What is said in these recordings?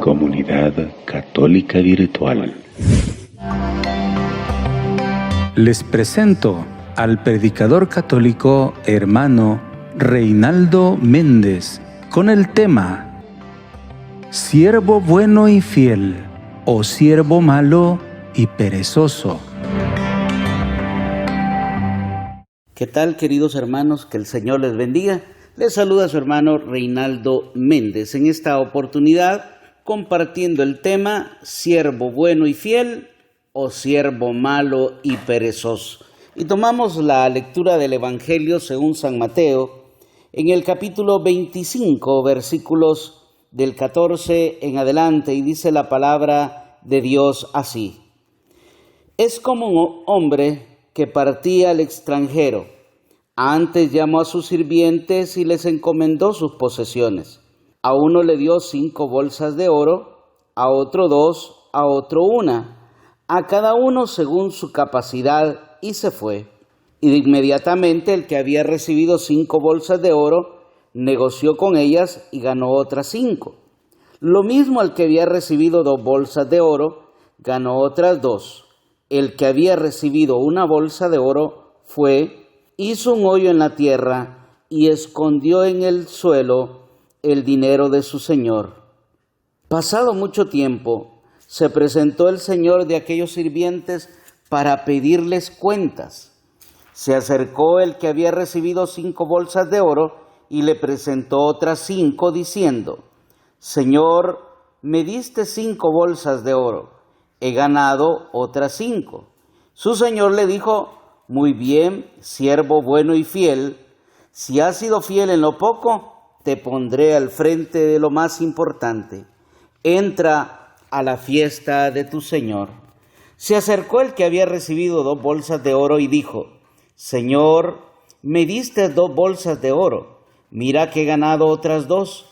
Comunidad Católica Virtual. Les presento al predicador católico hermano Reinaldo Méndez con el tema Siervo bueno y fiel o siervo malo y perezoso. ¿Qué tal, queridos hermanos? Que el Señor les bendiga. Les saluda su hermano Reinaldo Méndez en esta oportunidad compartiendo el tema siervo bueno y fiel o siervo malo y perezoso. Y tomamos la lectura del Evangelio según San Mateo en el capítulo 25, versículos del 14 en adelante, y dice la palabra de Dios así: Es como un hombre que partía al extranjero. Antes llamó a sus sirvientes y les encomendó sus posesiones. A uno le dio 5 bolsas de oro, a otro 2, a otro 1, a cada uno según su capacidad, y se fue. Y de inmediatamente el que había recibido 5 bolsas de oro negoció con ellas y ganó otras 5. Lo mismo al que había recibido 2 bolsas de oro, ganó otras 2. El que había recibido 1 bolsa de oro fue, hizo un hoyo en la tierra y escondió en el suelo el dinero de su señor. Pasado mucho tiempo, se presentó el señor de aquellos sirvientes para pedirles cuentas. Se acercó el que había recibido 5 bolsas de oro y le presentó otras 5, diciendo: Señor, me diste 5 bolsas de oro, he ganado otras 5. Su señor le dijo: Muy bien, siervo bueno y fiel, si has sido fiel en lo poco, te pondré al frente de lo más importante. Entra a la fiesta de tu señor. Se acercó el que había recibido 2 bolsas de oro y dijo: Señor, me diste 2 bolsas de oro, mira que he ganado otras 2.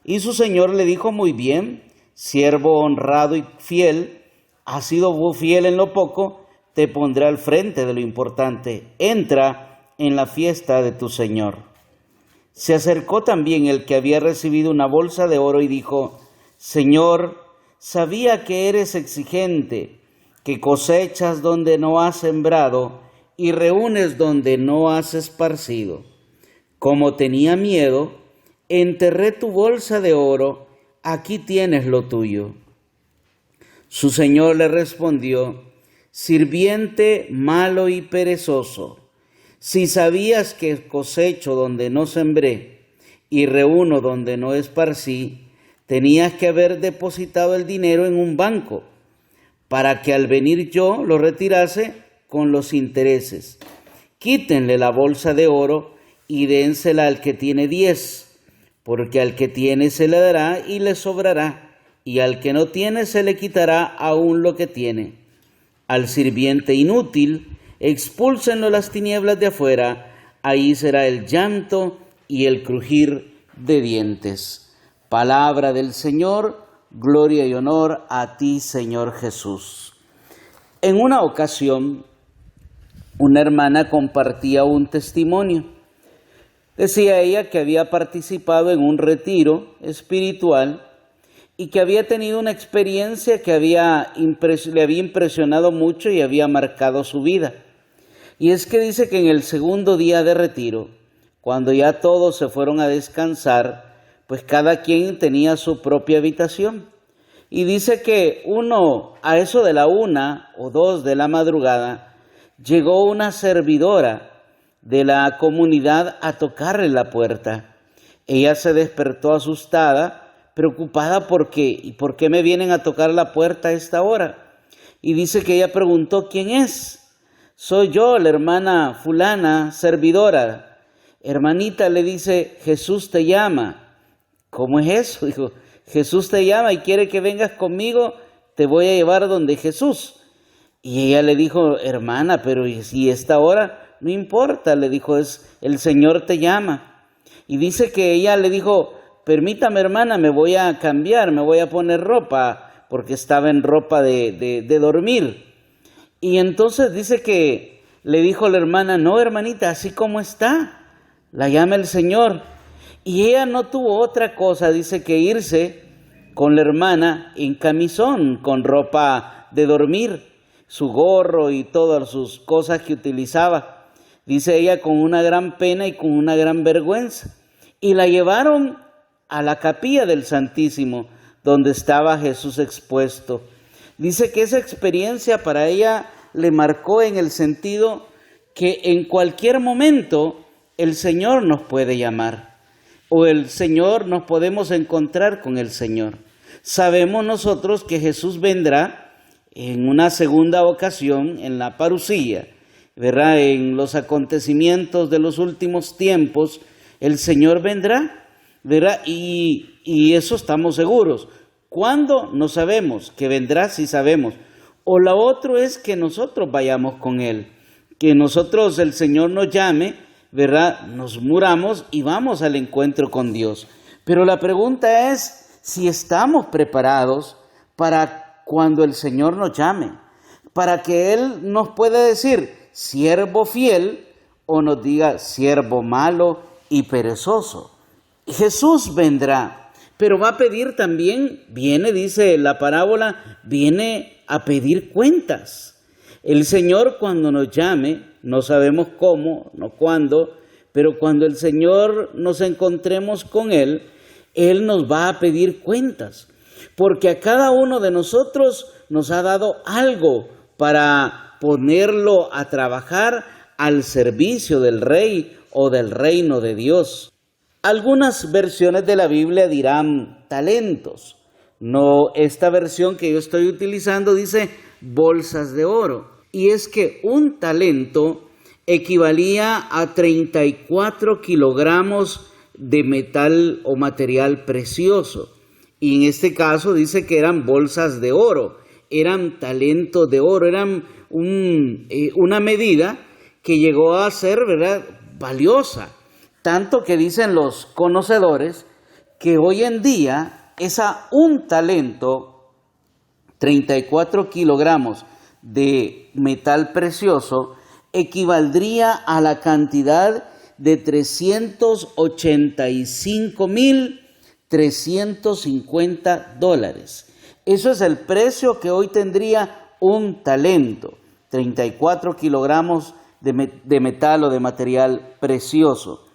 Y su señor le dijo: Muy bien, siervo honrado y fiel, has sido fiel en lo poco, te pondré al frente de lo importante. Entra en la fiesta de tu señor. Se acercó también el que había recibido 1 bolsa de oro y dijo: Señor, sabía que eres exigente, que cosechas donde no has sembrado y reúnes donde no has esparcido. Como tenía miedo, enterré tu bolsa de oro, aquí tienes lo tuyo. Su señor le respondió: Sirviente malo y perezoso, si sabías que cosecho donde no sembré y reúno donde no esparcí, tenías que haber depositado el dinero en un banco, para que al venir yo lo retirase con los intereses. Quítenle la bolsa de oro y dénsela al que tiene 10, porque al que tiene se le dará y le sobrará, y al que no tiene se le quitará aún lo que tiene. Al sirviente inútil, expúlsenlo a las tinieblas de afuera, ahí será el llanto y el crujir de dientes. Palabra del Señor, gloria y honor a ti, Señor Jesús. En una ocasión, una hermana compartía un testimonio. Decía ella que había participado en un retiro espiritual y que había tenido una experiencia que le había impresionado mucho y había marcado su vida. Y es que dice que en el segundo día de retiro, cuando ya todos se fueron a descansar, pues cada quien tenía su propia habitación. Y dice que a eso de la 1 o 2 de la madrugada, llegó una servidora de la comunidad a tocarle la puerta. Ella se despertó asustada, preocupada ¿y por qué me vienen a tocar la puerta a esta hora? Y dice que ella preguntó: ¿quién es? Soy yo, la hermana fulana, servidora. Hermanita, le dice, Jesús te llama. ¿Cómo es eso? Dijo, Jesús te llama y quiere que vengas conmigo, te voy a llevar donde Jesús. Y ella le dijo: hermana, pero si esta hora, no importa, le dijo, el Señor te llama. Y dice que ella le dijo: permítame, hermana, me voy a cambiar, me voy a poner ropa, porque estaba en ropa de dormir. Y entonces dice que le dijo la hermana: no, hermanita, así como está, la llama el Señor. Y ella no tuvo otra cosa, dice, que irse con la hermana en camisón, con ropa de dormir, su gorro y todas sus cosas que utilizaba. Dice ella, con una gran pena y con una gran vergüenza. Y la llevaron a la capilla del Santísimo, donde estaba Jesús expuesto. Dice que esa experiencia para ella le marcó en el sentido que en cualquier momento el Señor nos puede llamar, o el Señor nos podemos encontrar con el Señor. Sabemos nosotros que Jesús vendrá en una segunda ocasión en la parucía, ¿verdad? En los acontecimientos de los últimos tiempos, el Señor vendrá, ¿verdad? Y eso estamos seguros. ¿Cuándo? No sabemos. Que vendrá, sí sabemos. O la otra es que nosotros vayamos con Él, que nosotros, el Señor nos llame, ¿verdad? Nos muramos y vamos al encuentro con Dios. Pero la pregunta es si estamos preparados para cuando el Señor nos llame, para que Él nos pueda decir siervo fiel o nos diga siervo malo y perezoso. Jesús vendrá, pero va a pedir también, dice la parábola, viene a pedir cuentas. El Señor cuando nos llame, no sabemos cómo, no cuándo, pero cuando el Señor nos encontremos con Él, Él nos va a pedir cuentas. Porque a cada uno de nosotros nos ha dado algo para ponerlo a trabajar al servicio del Rey o del reino de Dios. Algunas versiones de la Biblia dirán talentos. No, esta versión que yo estoy utilizando dice bolsas de oro. Y es que un talento equivalía a 34 kilogramos de metal o material precioso. Y en este caso dice que eran bolsas de oro, eran talentos de oro, eran una medida que llegó a ser, ¿verdad?, valiosa. Tanto que dicen los conocedores que hoy en día un talento, 34 kilogramos de metal precioso, equivaldría a la cantidad de $350,350. Eso es el precio que hoy tendría un talento, 34 kilogramos de metal o de material precioso.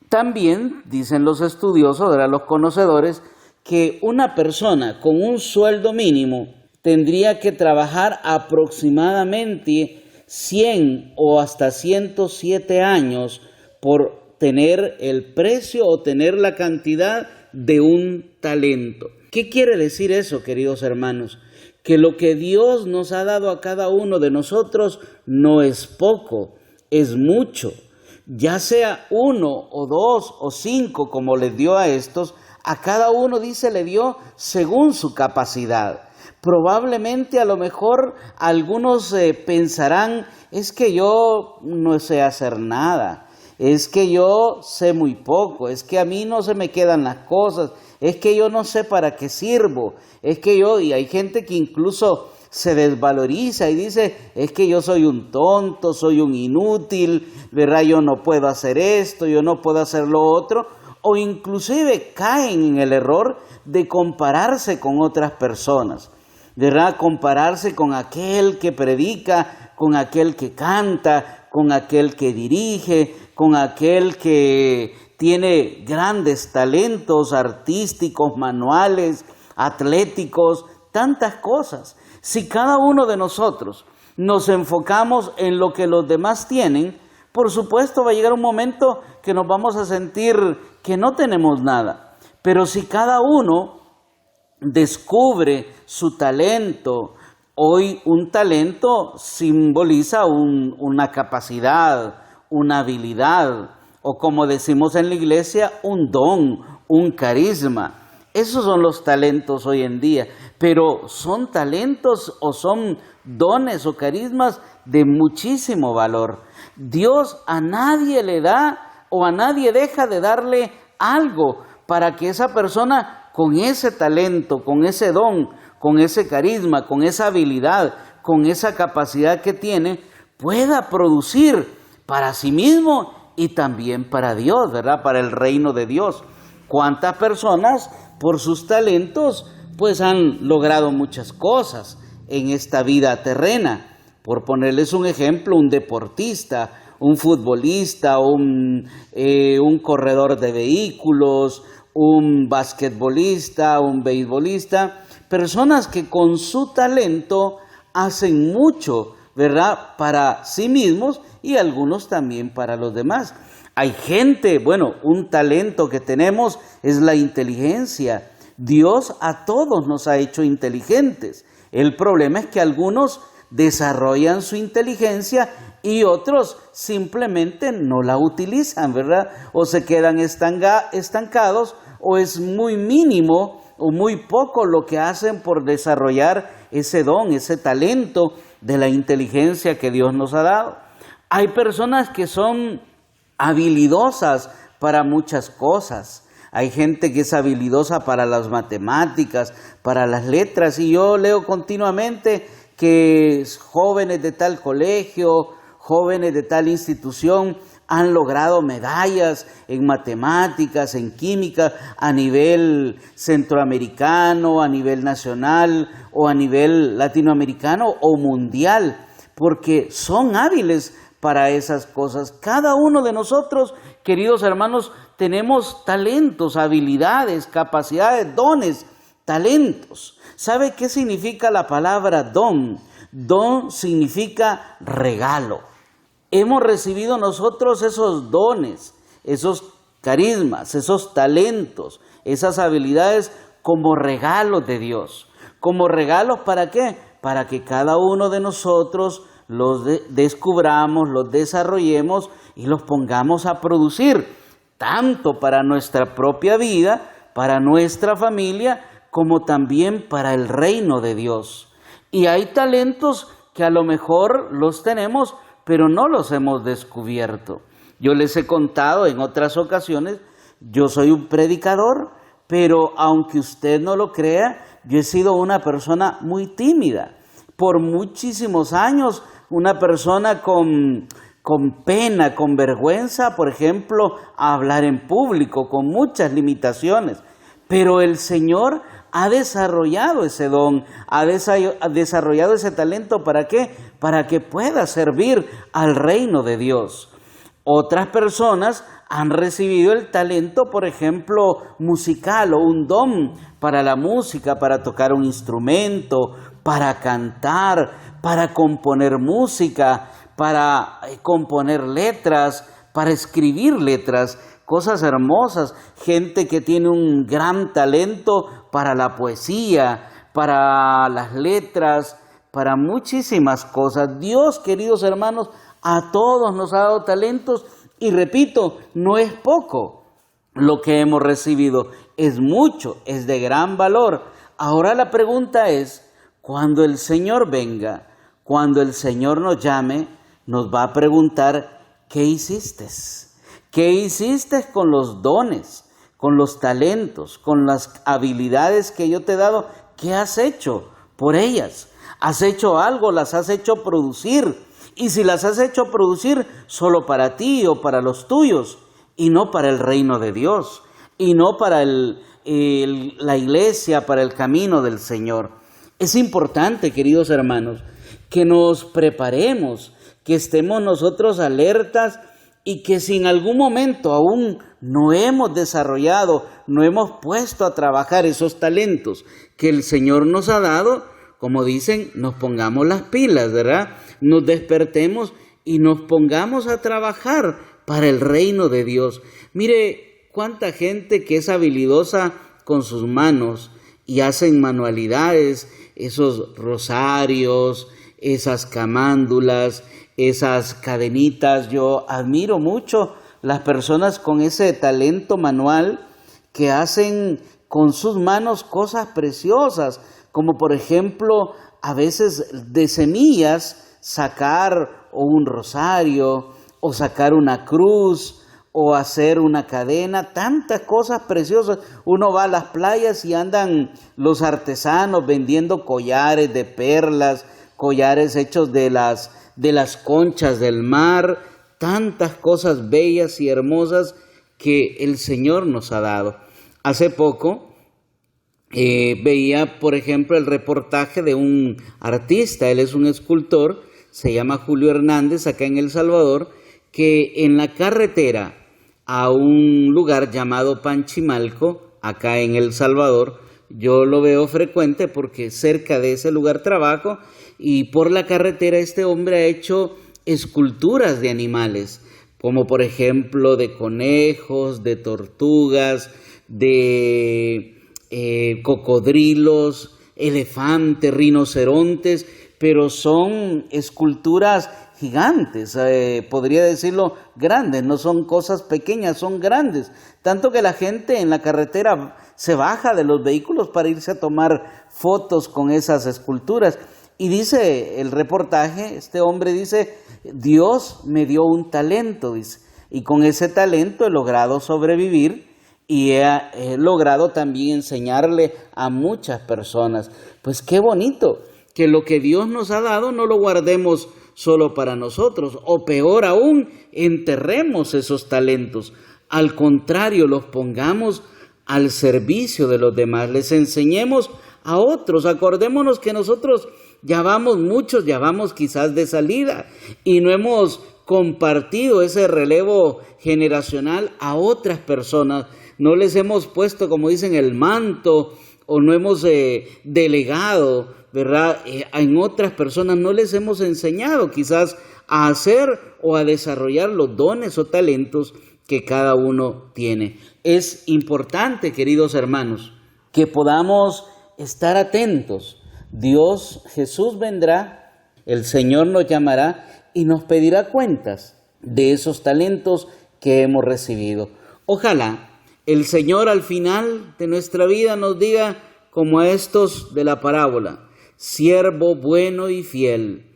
También dicen los estudiosos, los conocedores, que una persona con un sueldo mínimo tendría que trabajar aproximadamente 100 o hasta 107 años por tener el precio o tener la cantidad de un talento. ¿Qué quiere decir eso, queridos hermanos? Que lo que Dios nos ha dado a cada uno de nosotros no es poco, es mucho. Ya sea 1 o 2 o 5 como les dio a estos, a cada uno, dice, le dio según su capacidad. Probablemente a lo mejor algunos pensarán, es que yo no sé hacer nada, es que yo sé muy poco, es que a mí no se me quedan las cosas, es que yo no sé para qué sirvo, y hay gente que incluso se desvaloriza y dice, es que yo soy un tonto, soy un inútil, ¿verdad? Yo no puedo hacer esto, yo no puedo hacer lo otro, o inclusive caen en el error de compararse con otras personas, ¿verdad? Compararse con aquel que predica, con aquel que canta, con aquel que dirige, con aquel que tiene grandes talentos artísticos, manuales, atléticos, tantas cosas. Si cada uno de nosotros nos enfocamos en lo que los demás tienen, por supuesto va a llegar un momento que nos vamos a sentir que no tenemos nada. Pero si cada uno descubre su talento, hoy un talento simboliza una capacidad, una habilidad, o como decimos en la iglesia, un don, un carisma. Esos son los talentos hoy en día, pero son talentos o son dones o carismas de muchísimo valor. Dios a nadie le da o a nadie deja de darle algo para que esa persona con ese talento, con ese don, con ese carisma, con esa habilidad, con esa capacidad que tiene, pueda producir para sí mismo y también para Dios, ¿verdad? Para el reino de Dios. ¿Cuántas personas por sus talentos pues han logrado muchas cosas en esta vida terrena. Por ponerles un ejemplo, un deportista, un futbolista, un corredor de vehículos, un basquetbolista, un beisbolista, personas que con su talento hacen mucho, ¿verdad?, para sí mismos y algunos también para los demás. Hay gente, bueno, un talento que tenemos es la inteligencia. Dios a todos nos ha hecho inteligentes. El problema es que algunos desarrollan su inteligencia y otros simplemente no la utilizan, ¿verdad? O se quedan estancados, o es muy mínimo o muy poco lo que hacen por desarrollar ese don, ese talento de la inteligencia que Dios nos ha dado. Hay personas que son habilidosas para muchas cosas. Hay gente que es habilidosa para las matemáticas, para las letras, y yo leo continuamente que jóvenes de tal colegio, jóvenes de tal institución han logrado medallas en matemáticas, en química, a nivel centroamericano, a nivel nacional o a nivel latinoamericano o mundial, porque son hábiles para esas cosas. Cada uno de nosotros, queridos hermanos, tenemos talentos, habilidades, capacidades, dones, talentos. ¿Sabe qué significa la palabra don? Don significa regalo. Hemos recibido nosotros esos dones, esos carismas, esos talentos, esas habilidades como regalos de Dios. ¿Como regalos para qué? Para que cada uno de nosotros los descubramos, los desarrollemos y los pongamos a producir, tanto para nuestra propia vida, para nuestra familia, como también para el reino de Dios. Y hay talentos que a lo mejor los tenemos, pero no los hemos descubierto. Yo les he contado en otras ocasiones, yo soy un predicador, pero aunque usted no lo crea, yo he sido una persona muy tímida. Por muchísimos años, una persona con pena, con vergüenza, por ejemplo, a hablar en público, con muchas limitaciones. Pero el Señor ha desarrollado ese don, ha desarrollado ese talento. ¿Para qué? Para que pueda servir al reino de Dios. Otras personas han recibido el talento, por ejemplo, musical o un don para la música, para tocar un instrumento, para cantar, para componer música, para componer letras, para escribir letras, cosas hermosas. Gente que tiene un gran talento para la poesía, para las letras, para muchísimas cosas. Dios, queridos hermanos, a todos nos ha dado talentos y repito, no es poco lo que hemos recibido, es mucho, es de gran valor. Ahora la pregunta es, cuando el Señor venga, cuando el Señor nos llame, nos va a preguntar, ¿qué hiciste? ¿Qué hiciste con los dones, con los talentos, con las habilidades que yo te he dado? ¿Qué has hecho por ellas? ¿Has hecho algo? ¿Las has hecho producir? Y si las has hecho producir, solo para ti o para los tuyos, y no para el reino de Dios, y no para la iglesia, para el camino del Señor. Es importante, queridos hermanos, que nos preparemos, que estemos nosotros alertas y que si en algún momento aún no hemos desarrollado, no hemos puesto a trabajar esos talentos que el Señor nos ha dado, como dicen, nos pongamos las pilas, ¿verdad? Nos despertemos y nos pongamos a trabajar para el reino de Dios. Mire, cuánta gente que es habilidosa con sus manos y hacen manualidades, esos rosarios, esas camándulas, esas cadenitas. Yo admiro mucho las personas con ese talento manual que hacen con sus manos cosas preciosas, como por ejemplo a veces de semillas sacar o un rosario o sacar una cruz o hacer una cadena, tantas cosas preciosas. Uno va a las playas y andan los artesanos vendiendo collares de perlas, collares hechos de las conchas del mar, tantas cosas bellas y hermosas que el Señor nos ha dado. Hace poco Veía, por ejemplo, el reportaje de un artista, él es un escultor, se llama Julio Hernández, acá en El Salvador, que en la carretera a un lugar llamado Panchimalco, acá en El Salvador, yo lo veo frecuente porque cerca de ese lugar trabajo, y por la carretera este hombre ha hecho esculturas de animales, como por ejemplo de conejos, de tortugas, de cocodrilos, elefantes, rinocerontes, pero son esculturas gigantes, podría decirlo grandes, no son cosas pequeñas, son grandes, tanto que la gente en la carretera se baja de los vehículos para irse a tomar fotos con esas esculturas. Y dice el reportaje, este hombre dice, Dios me dio un talento, dice, y con ese talento he logrado sobrevivir y he logrado también enseñarle a muchas personas. Pues qué bonito que lo que Dios nos ha dado no lo guardemos solo para nosotros, o peor aún, enterremos esos talentos. Al contrario, los pongamos al servicio de los demás, les enseñemos a otros. Acordémonos que nosotros ya vamos muchos, ya vamos quizás de salida y no hemos compartido ese relevo generacional a otras personas. No les hemos puesto, como dicen, el manto, o no hemos delegado, ¿verdad? En otras personas no les hemos enseñado quizás a hacer o a desarrollar los dones o talentos que cada uno tiene. Es importante, queridos hermanos, que podamos estar atentos. Dios, Jesús vendrá, el Señor nos llamará y nos pedirá cuentas de esos talentos que hemos recibido. Ojalá el Señor al final de nuestra vida nos diga, como a estos de la parábola, siervo bueno y fiel,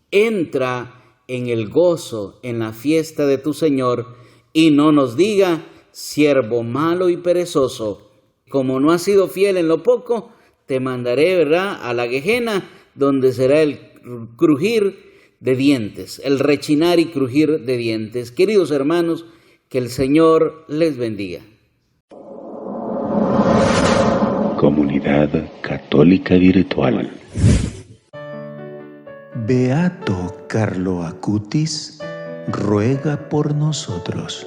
entra en el gozo, en la fiesta de tu Señor, y no nos diga, siervo malo y perezoso, como no has sido fiel en lo poco, te mandaré, ¿verdad?, a la Gehenna, donde será el crujir de dientes, el rechinar y crujir de dientes. Queridos hermanos, que el Señor les bendiga. Comunidad Católica Virtual. Beato Carlo Acutis ruega por nosotros.